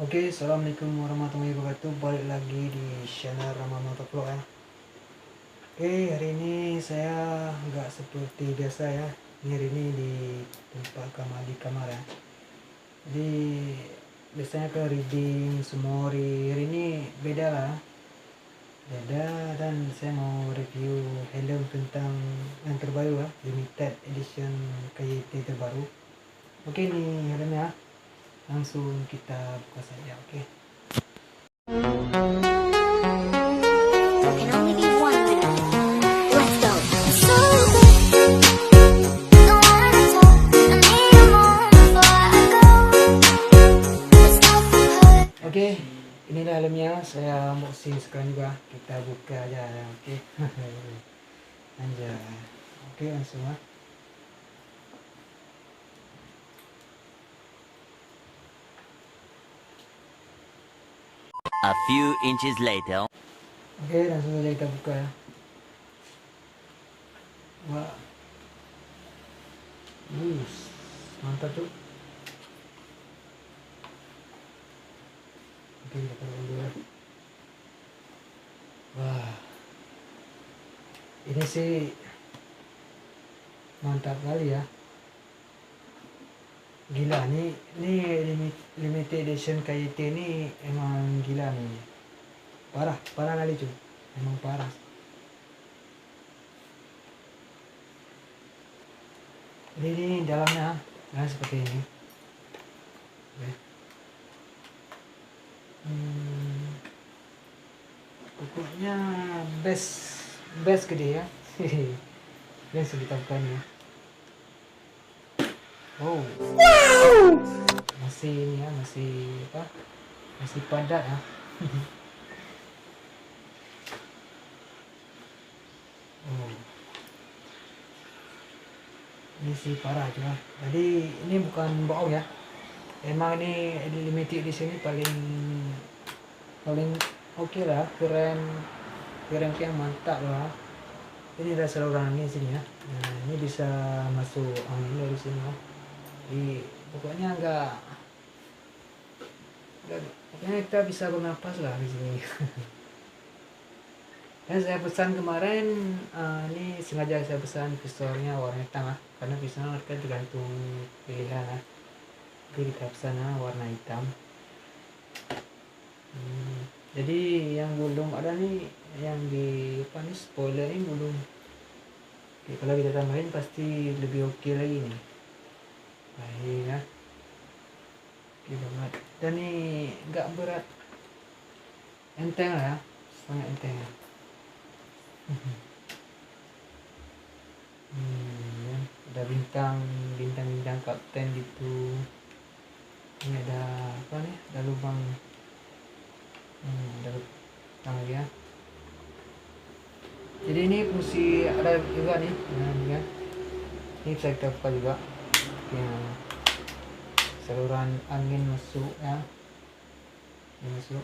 Oke, assalamualaikum warahmatullahi wabarakatuh. Balik lagi di channel Rama Motovlog ya. Oke, hari ini saya nggak seperti biasa ya. Hari ini di tempat kamar ya. Jadi biasanya ke reading Sumori. Hari ini beda lah, beda. Dan saya mau review helm tentang yang terbaru ya, limited edition KYT terbaru. Oke, ini helmnya. Langsung kita buka saja. Oke. There can only be one winner. Let's go. Oke, inilah helmnya. Saya unboxing sekarang juga. Kita buka aja ya. Oke. Anjay. Oke, langsung lah. A few inches later. Oke, langsung saja kita buka ya. Wah. Mantap tuh. Oke, kita taruh dulu ya. Wah. Ini sih mantap kali ya. Gila nih, limited edition KYT ini emang gila nih. Parah kali cuy. Emang parah. Jadi ini dalamnya seperti ini. Oke. Pokoknya best gede ya. Langsung kita buka nih ya. Oh, masih ini ya, masih padat ya. Oh, ini sih parah cuma. Jadi ini bukan bohong ya. Emang ini limited di sini paling oke lah, keren yang mantap lah. Ini ada saluran angin sini ya. Nah, ini bisa masuk angin dari sini ya. Jadi pokoknya pokoknya kita bisa bernapas lah di sini. Dan saya pesan kemarin, ini sengaja saya pesan pistolnya warna hitam lah, karena pistol kan tergantung pilihan lah. Jadi kita pesan warna hitam. Jadi yang belum ada nih, yang di spoiler ini belum. Oke, kalau kita tambahin pasti lebih oke lagi nih. Baik ya. Oke banget. Dan ini nggak berat, enteng lah ya, sangat enteng ya. Ya. Ada bintang kapten gitu. Ini ada apa nih? Ada lubang. Ada lubang lagi ya. Jadi ini fungsi ada juga nih. Nah, ya. Ini bisa kita buka juga. Ya, saluran angin masuk ya. Ini masuk.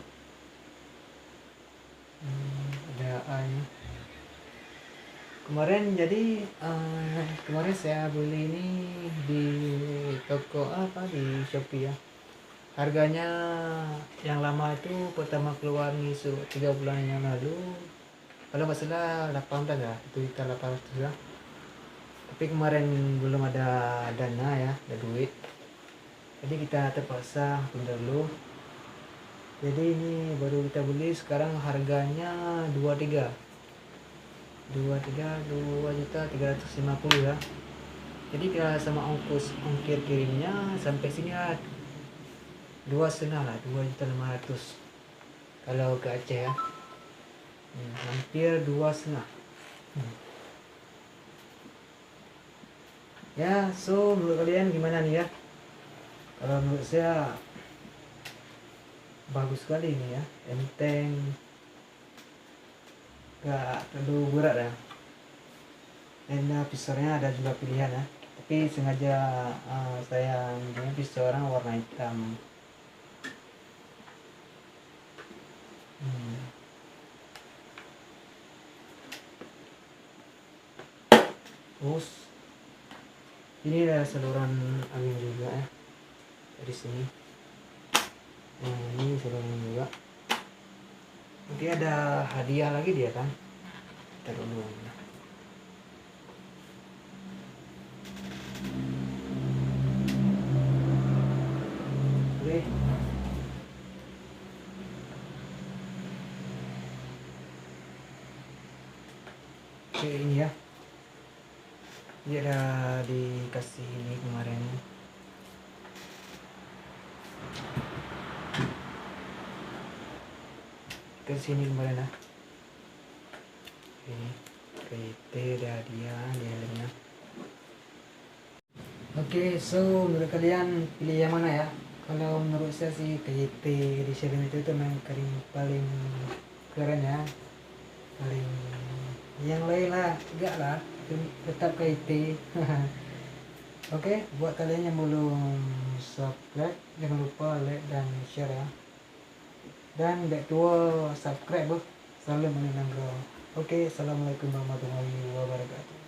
Ada air. Kemarin saya beli ini di toko di Shopee ya. Harganya yang lama itu pertama keluar nih 3 bulan yang lalu, kalau nggak salah 18 ya, itu kita 800 ya. Tapi kemarin belum ada dana ya, ada duit, jadi kita terpaksa tunda dulu. Jadi ini baru kita beli, sekarang harganya 2.350 ya. Jadi kita sama ongkir kirimnya sampai sini ya 2,5 lah, 2.500.000 kalau ke Aceh ya. Hampir 2,5. Ya, so menurut kalian gimana nih ya? Kalau menurut saya bagus sekali ini ya, enteng, gak terlalu berat ya. Dan pistolnya ada juga pilihan ya, tapi sengaja saya punya pistol orang warna hitam. Terus ini ada saluran angin juga ya, dari sini. sebelumnya juga. Nanti ada hadiah lagi dia kan. Kita dulu. Oke. Oke, ini ya. Dia ada dikasih ini kemarin. Ke sini kemarin lah. Ini KIT ada dia di helmnya. Oke, so menurut kalian pilih yang mana ya? Kalau menurut saya sih KIT di helm itu memang paling keren ya. Paling yang lain lah enggak lah, tetap KIT. Oke, buat kalian yang belum subscribe jangan lupa like dan share ya. Dan back to subscribe, salam menang. Oke, assalamualaikum warahmatullahi wabarakatuh.